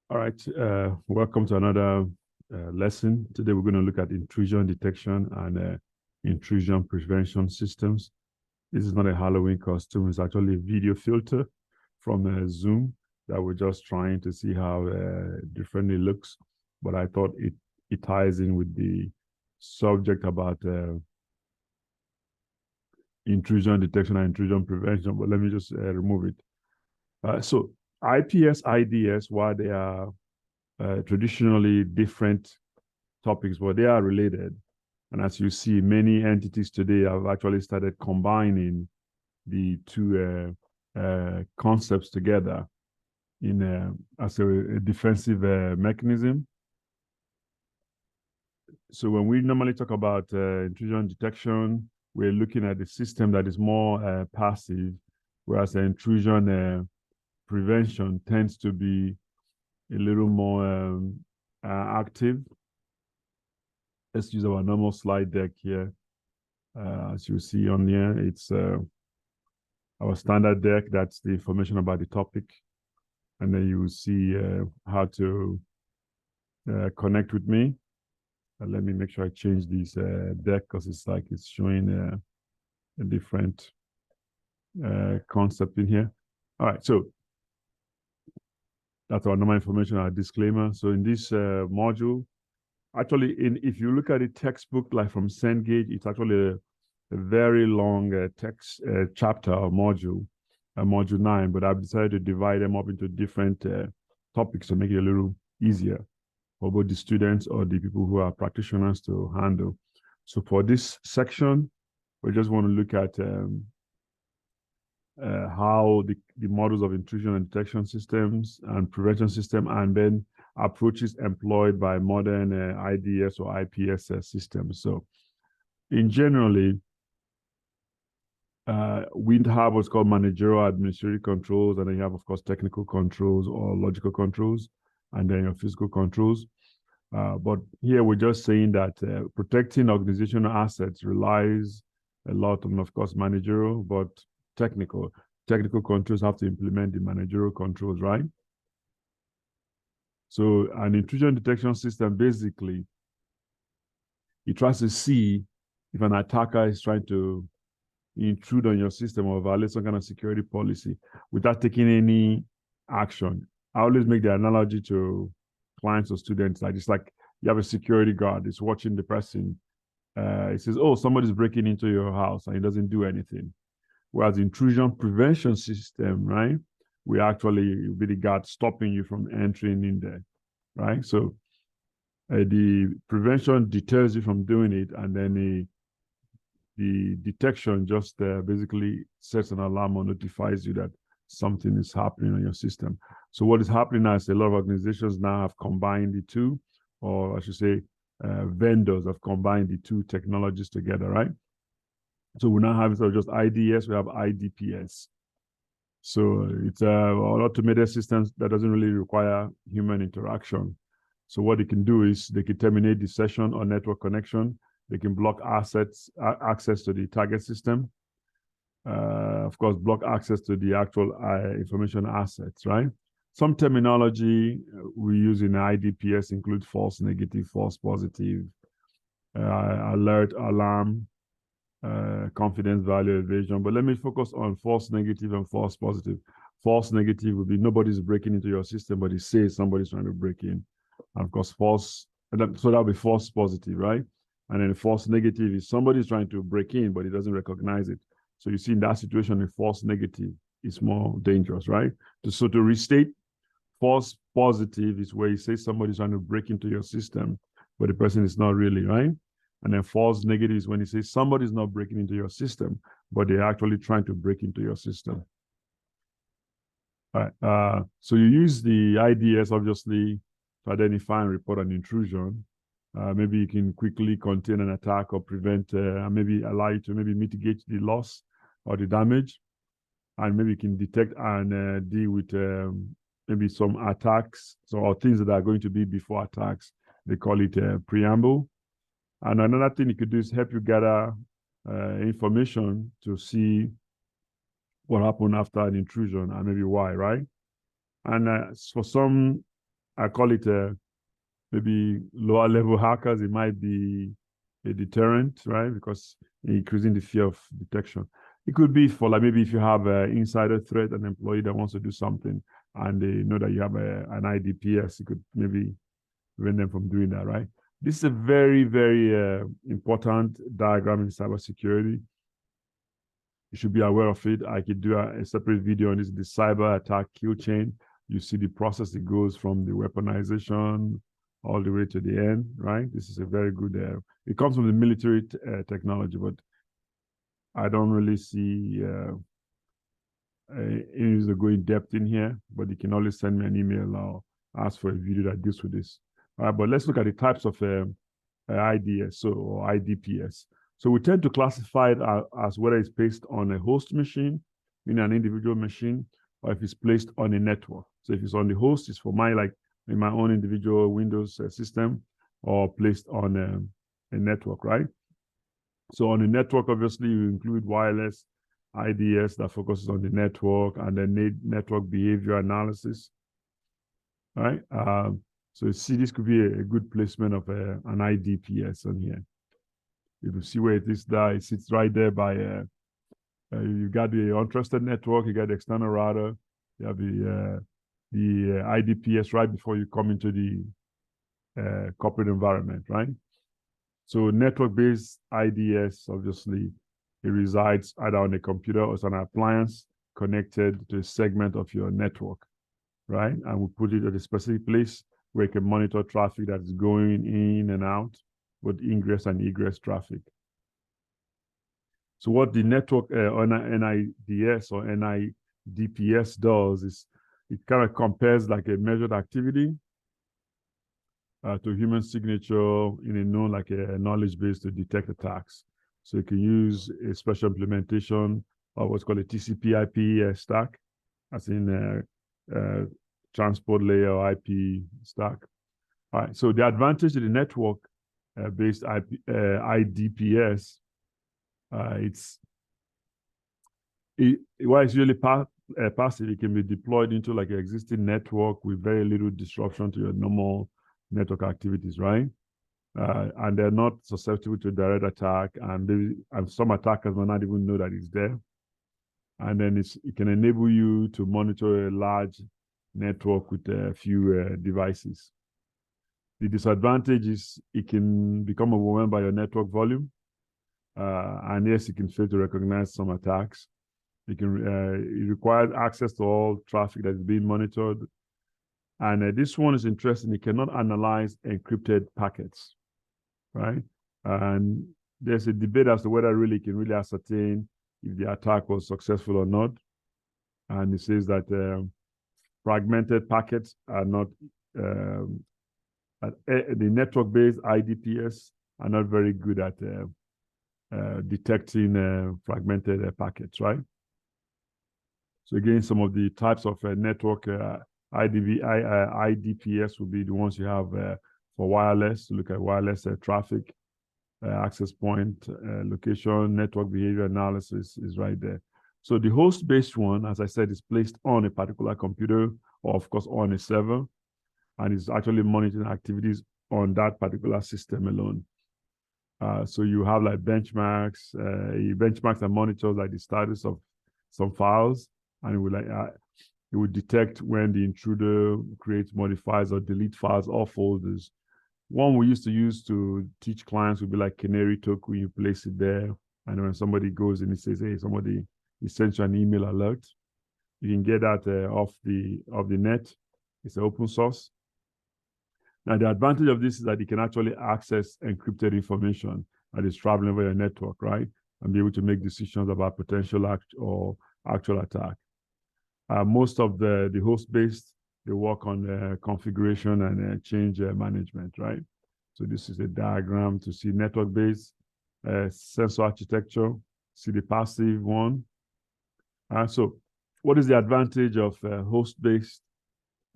All right, welcome to another lesson. Today we're going to look at intrusion detection and intrusion prevention systems. This is not a Halloween costume, it's actually a video filter from Zoom that we're just trying to see how different it looks. But I thought it ties in with the subject about intrusion detection and intrusion prevention, but let me just remove it. So IPS, IDS, while they are traditionally different topics, but they are related. And as you see, many entities today have actually started combining the two concepts together in as a defensive mechanism. So when we normally talk about intrusion detection, we're looking at the system that is more passive, whereas the intrusion prevention tends to be a little more active. Let's use our normal slide deck here. As you see on here, it's our standard deck. That's the information about the topic. And then you will see how to connect with me. Let me make sure I change this deck because it's like it's showing a different concept in here. All right, so that's our normal information, our disclaimer. So in this module, actually, if you look at the textbook, like from Cengage, it's actually a very long text chapter or module, module 9, but I've decided to divide them up into different topics to make it a little easier for both the students or the people who are practitioners to handle. So for this section, we just want to look at how the models of intrusion and detection systems and prevention system, and then approaches employed by modern IDS or IPS systems. So in generally, we have what's called managerial administrative controls, and then you have, of course, technical controls or logical controls, and then your physical controls. But here we're just saying that protecting organizational assets relies a lot on, of course, managerial, but technical controls have to implement the managerial controls, right? So an intrusion detection system, basically, it tries to see if an attacker is trying to intrude on your system or violate some kind of security policy without taking any action. I always make the analogy to clients or students, like it's like you have a security guard, it's watching the person. It says, oh, somebody's breaking into your house, and he doesn't do anything. Whereas the intrusion prevention system, right, we actually be the guard stopping you from entering in there, right? So the prevention deters you from doing it, and then the detection just basically sets an alarm or notifies you that something is happening on your system. So what is happening now is a lot of organizations now have combined the two, or I should say vendors have combined the two technologies together, right? So we now have, instead of just IDS, we have IDPS. So it's an automated system that doesn't really require human interaction. So what they can do is they can terminate the session or network connection. They can block access to the target system. Of course, block access to the actual information assets, right? Some terminology we use in IDPS include false negative, false positive, alert, alarm, confidence value evasion. But let me focus on false negative and false positive. False negative would be nobody's breaking into your system, but it says somebody's trying to break in. And of course, false, so that'll be false positive, right? And then false negative is somebody's trying to break in, but he doesn't recognize it. So you see in that situation, a false negative is more dangerous, right? So to restate, false positive is where you say somebody's trying to break into your system, but the person is not really, right? And then false negative is when you say somebody's not breaking into your system, but they're actually trying to break into your system. All right. So you use the IDS, obviously, to identify and report an intrusion. Maybe you can quickly contain an attack or prevent, maybe allow you to maybe mitigate the loss or the damage. And maybe you can detect and deal with maybe some attacks, or things that are going to be before attacks. They call it a preamble. And another thing you could do is help you gather information to see what happened after an intrusion and maybe why, right? And for some I call it maybe lower level hackers. It might be a deterrent, right? Because increasing the fear of detection. It could be for like maybe if you have an insider threat, an employee that wants to do something and they know that you have an IDPS, it could maybe prevent them from doing that, right? This is a very, very important diagram in cybersecurity. You should be aware of it. I could do a separate video on this, the cyber attack kill chain. You see the process it goes from the weaponization all the way to the end, right? This is a very good, it comes from the military technology, but I don't really see any user go in depth in here, but you can always send me an email or ask for a video that deals with this. All right, but let's look at the types of IDS or IDPS. So we tend to classify it as whether it's placed on a host machine, meaning an individual machine, or if it's placed on a network. So if it's on the host, it's for like in my own individual Windows system, or placed on a network, right? So on the network, obviously, you include wireless IDS that focuses on the network, and then network behavior analysis, right? So you see, this could be a good placement of an IDPS on here. You can see where it is there. It sits right there by, you got the untrusted network, you got the external router, you have the IDPS right before you come into the corporate environment, right? So network-based IDS, obviously, it resides either on a computer or it's on an appliance connected to a segment of your network, right? And we put it at a specific place where you can monitor traffic that's going in and out, both ingress and egress traffic. So what the network NIDS or NIDPS does is it kind of compares like a measured activity to human signature in a known like a knowledge base to detect attacks. So you can use a special implementation of what's called a TCP/IP stack, as in transport layer or IP stack. All right. So the advantage of the network based IDPS, while it's really passive, it can be deployed into like an existing network with very little disruption to your normal network activities, right? And they're not susceptible to direct attack, and some attackers might not even know that it's there. And then it can enable you to monitor a large network with a few devices. The disadvantage is it can become overwhelmed by your network volume. And yes, it can fail to recognize some attacks. It requires access to all traffic that is being monitored. And this one is interesting. It cannot analyze encrypted packets, right? And there's a debate as to whether it can really ascertain if the attack was successful or not. And it says that fragmented packets are not, the network-based IDPS are not very good at detecting fragmented packets, right? So again, some of the types of network IDPS will be the ones you have for wireless, to look at wireless traffic, access point, location, network behavior analysis is right there. So the host-based one, as I said, is placed on a particular computer or, of course, on a server, and is actually monitoring activities on that particular system alone. So you have like benchmarks, benchmarks and monitors like the status of some files, and it will detect when the intruder creates, modifies, or delete files or folders. One we used to use to teach clients would be like canary token. You place it there, and when somebody goes and it says, "Hey, somebody sent you an email alert," you can get that off the net. It's an open source. Now, the advantage of this is that you can actually access encrypted information that is traveling over your network, right? And be able to make decisions about potential actual attack. Most of the host-based, they work on configuration and change management, right? So this is a diagram to see network-based sensor architecture, see the passive one. So what is the advantage of host-based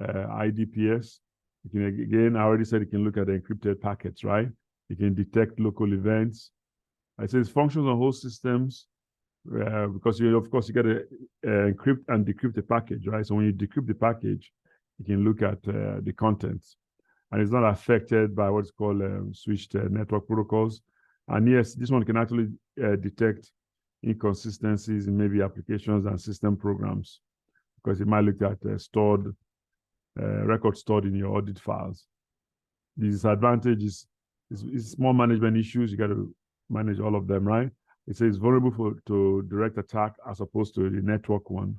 IDPS? You can, again, I already said you can look at the encrypted packets, right? You can detect local events. I say it functions on host systems because of course, you got to encrypt and decrypt the package, right? So when you decrypt the package, you can look at the contents. And it's not affected by what's called switched network protocols. And yes, this one can actually detect inconsistencies in maybe applications and system programs, because it might look at records stored in your audit files. The disadvantage is small management issues. You got to manage all of them, right? It says vulnerable to direct attack as opposed to the network one.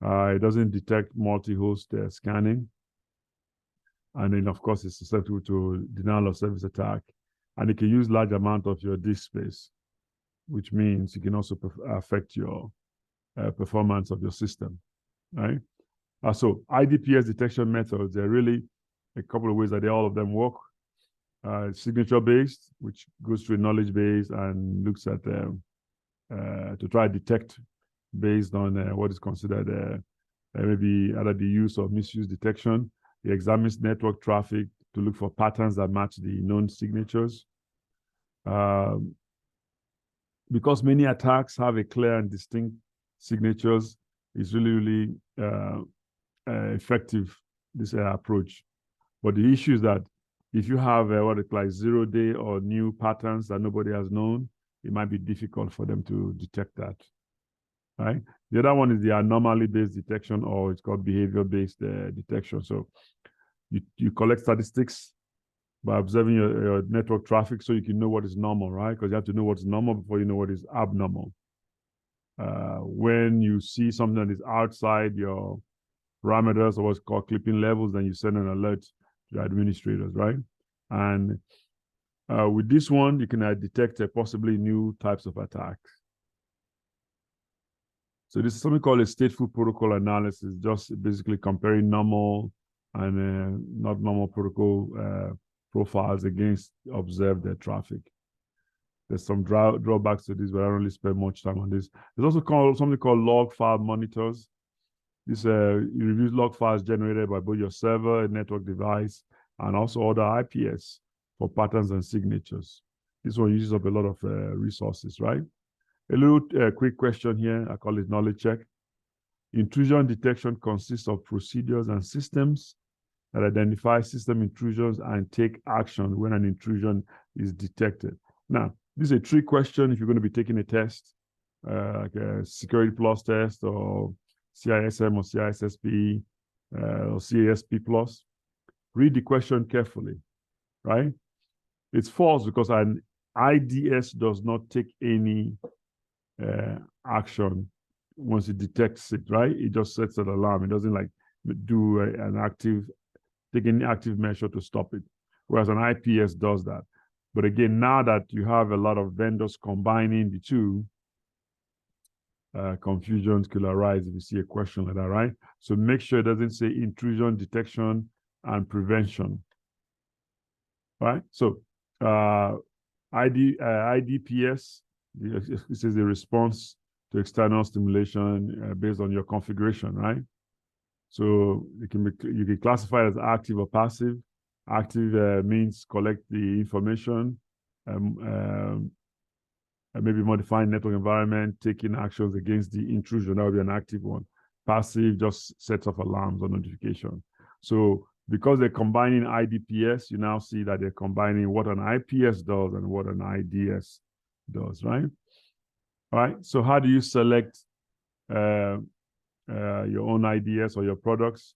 It doesn't detect multi-host scanning. And then, of course, it's susceptible to denial of service attack. And it can use large amount of your disk space, which means it can also affect your performance of your system, right? So IDPS detection methods, there are really a couple of ways that all of them work. Signature-based, which goes through a knowledge base and looks at to try to detect based on what is considered maybe either the use or misuse detection. It examines network traffic to look for patterns that match the known signatures. Because many attacks have a clear and distinct signatures, it's really effective, this approach. But the issue is that if you have what it's like 0-day or new patterns that nobody has known, it might be difficult for them to detect that, right? The other one is the anomaly-based detection, or it's called behavior-based detection. So you collect statistics by observing your network traffic so you can know what is normal, right? Because you have to know what's normal before you know what is abnormal. When you see something that is outside your parameters or what's called clipping levels, then you send an alert to the administrators, right? And with this one, you can detect possibly new types of attacks. So this is something called a stateful protocol analysis, just basically comparing normal and not normal protocol profiles against observed traffic. There's some drawbacks to this, but I don't really spend much time on this. There's also something called log file monitors. This reviews log files generated by both your server, a network device, and also other IPS for patterns and signatures. This one uses up a lot of resources, right? A little quick question here. I call it knowledge check. Intrusion detection consists of procedures and systems that identify system intrusions and take action when an intrusion is detected. Now, this is a trick question if you're going to be taking a test, like a Security Plus test or CISM or CISSP or CASP Plus. Read the question carefully, right? It's false because an IDS does not take any action once it detects it, right? It just sets an alarm. It doesn't like do take any active measure to stop it, whereas an IPS does that. But again, now that you have a lot of vendors combining the two, confusions could arise if you see a question like that, right? So make sure it doesn't say intrusion detection and prevention, right? So IDPS, this is the response to external stimulation based on your configuration, right? So you can classify it as active or passive. Active means collect the information, maybe modifying network environment, taking actions against the intrusion. That would be an active one. Passive just sets off alarms or notification. So because they're combining IDPS, you now see that they're combining what an IPS does and what an IDS does, right? All right. So how do you select your own IDS or your products?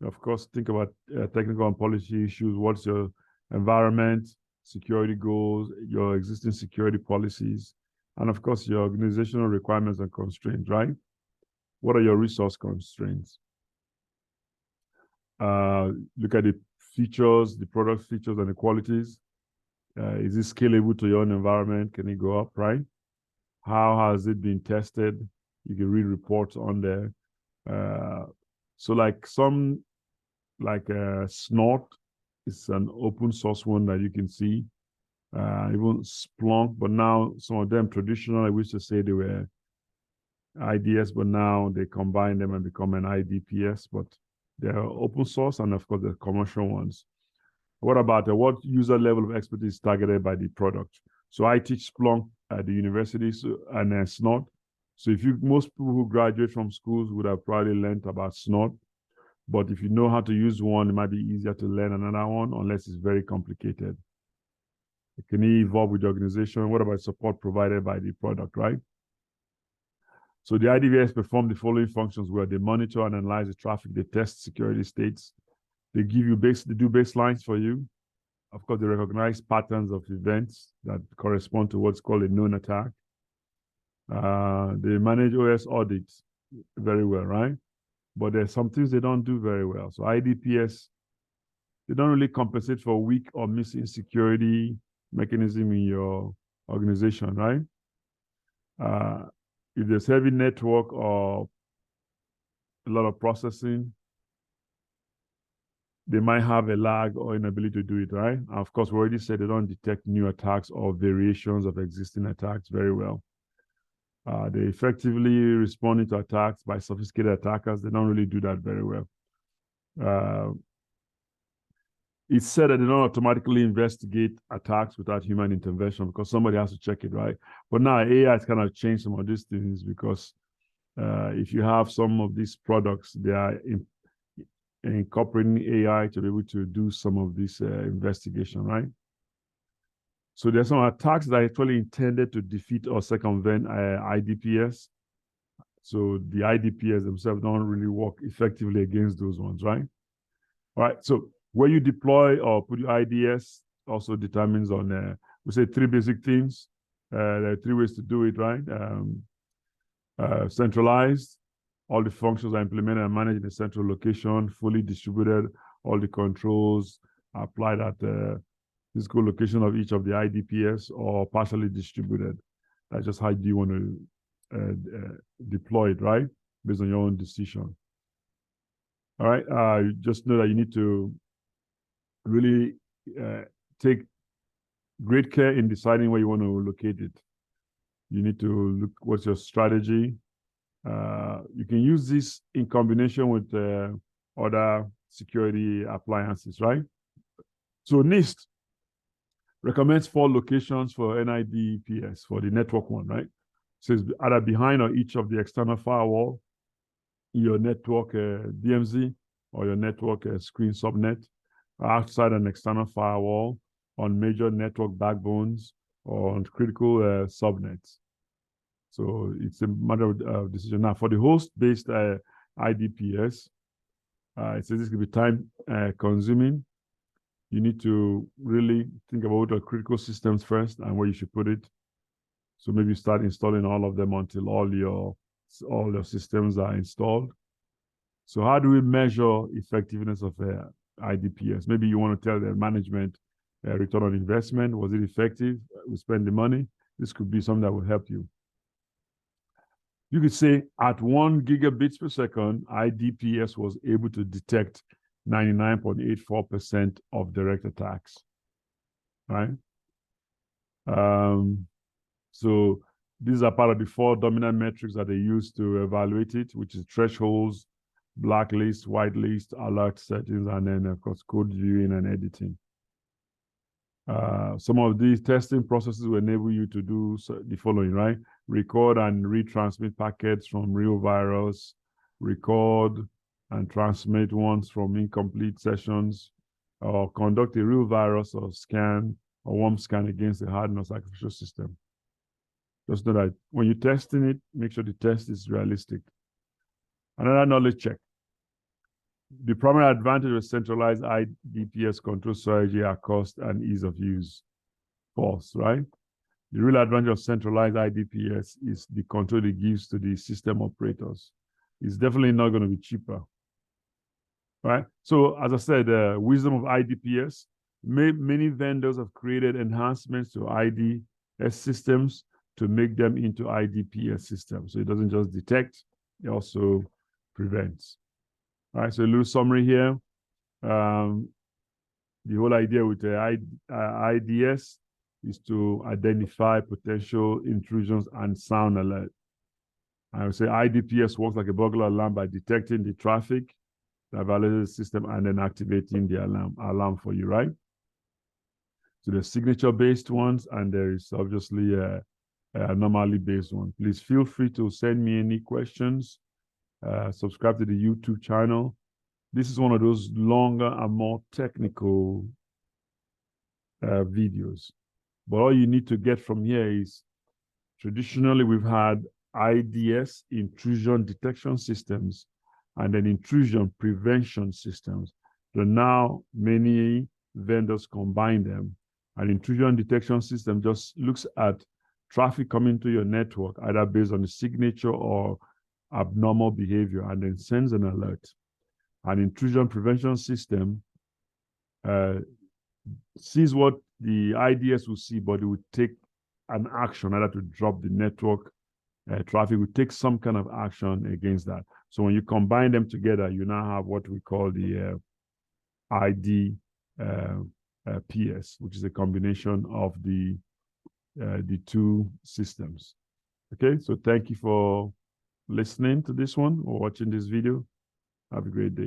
Of course, think about technical and policy issues. What's your environment, security goals, your existing security policies, and of course, your organizational requirements and constraints, right? What are your resource constraints? Look at the features, the product features and the qualities. Is it scalable to your own environment? Can it go up, right? How has it been tested? You can read reports on there. So like Snort is an open source one that you can see. Even Splunk, but now some of them traditionally, we used to say they were IDS, but now they combine them and become an IDPS, but they're open source and of course the commercial ones. What about what user level of expertise is targeted by the product? So I teach Splunk at the university and Snort. So most people who graduate from schools would have probably learned about Snort. But if you know how to use one, it might be easier to learn another one unless it's very complicated. Can it evolve with the organization? What about support provided by the product, right? So the IDS perform the following functions where they monitor and analyze the traffic, they test security states, they give you they do baselines for you. Of course, they recognize patterns of events that correspond to what's called a known attack. They manage OS audits very well, right? But there's some things they don't do very well. So IDPS, they don't really compensate for weak or missing security mechanism in your organization, right? If there's heavy network or a lot of processing, they might have a lag or inability to do it, right? And of course, we already said they don't detect new attacks or variations of existing attacks very well. They effectively responding to attacks by sophisticated attackers. They don't really do that very well. It's said that they don't automatically investigate attacks without human intervention because somebody has to check it, right? But now AI has kind of changed some of these things because if you have some of these products, they are incorporating AI to be able to do some of this investigation, right? So there's some attacks that are actually intended to defeat or circumvent IDPS. So the IDPS themselves don't really work effectively against those ones, right? All right, so where you deploy or put your IDS also determines on, we say 3 basic things. There are 3 ways to do it, right? Centralized, all the functions are implemented and managed in a central location, fully distributed, all the controls are applied at the physical location of each of the IDPS or partially distributed. That's just how you want to deploy it, right? Based on your own decision. All right, just know that you need to really take great care in deciding where you want to locate it. You need to look what's your strategy. You can use this in combination with other security appliances, right? So NIST recommends 4 locations for NIDPS for the network one, right? So it's either behind or each of the external firewall, your network DMZ or your network screen subnet, outside an external firewall, on major network backbones, or on critical subnets. So it's a matter of decision. Now, for the host-based IDPS, it says this could be time consuming. You need to really think about what are critical systems first and where you should put it. So maybe start installing all of them until all your systems are installed. So how do we measure effectiveness of IDPS? Maybe you want to tell the management return on investment. Was it effective? We spend the money. This could be something that will help you. You could say at 1 gigabits per second, IDPS was able to detect 99.84% of direct attacks, right? So these are part of the 4 dominant metrics that they use to evaluate it, which is thresholds, blacklist, whitelist, alert settings, and then, of course, code viewing and editing. Some of these testing processes will enable you to do the following, right? Record and retransmit packets from real virus, record and transmit ones from incomplete sessions, or conduct a real virus or scan or worm scan against a hardened or sacrificial system. Just know that when you're testing it, make sure the test is realistic. Another knowledge check. The primary advantage of centralized IDPS control strategy are cost and ease of use. False, right? The real advantage of centralized IDPS is the control it gives to the system operators. It's definitely not going to be cheaper, right? So, as I said, wisdom of IDPS. Many vendors have created enhancements to IDS systems to make them into IDPS systems. So it doesn't just detect, it also prevents. All right, so a little summary here. The whole idea with the IDS is to identify potential intrusions and sound alert. I would say IDPS works like a burglar alarm by detecting the traffic, that validates the system, and then activating the alarm for you, right? So there's signature-based ones, and there is obviously a anomaly-based one. Please feel free to send me any questions. Subscribe to the YouTube channel. This is one of those longer and more technical videos. But all you need to get from here is, traditionally we've had IDS, intrusion detection systems, and then intrusion prevention systems. So now many vendors combine them. An intrusion detection system just looks at traffic coming to your network, either based on the signature or abnormal behavior, and then sends an alert. An intrusion prevention system sees what the IDS will see, but it would take an action either to drop the network traffic, would take some kind of action against that. So when you combine them together, you now have what we call the PS, which is a combination of the two systems. Okay, so thank you for listening to this one or watching this video. Have a great day.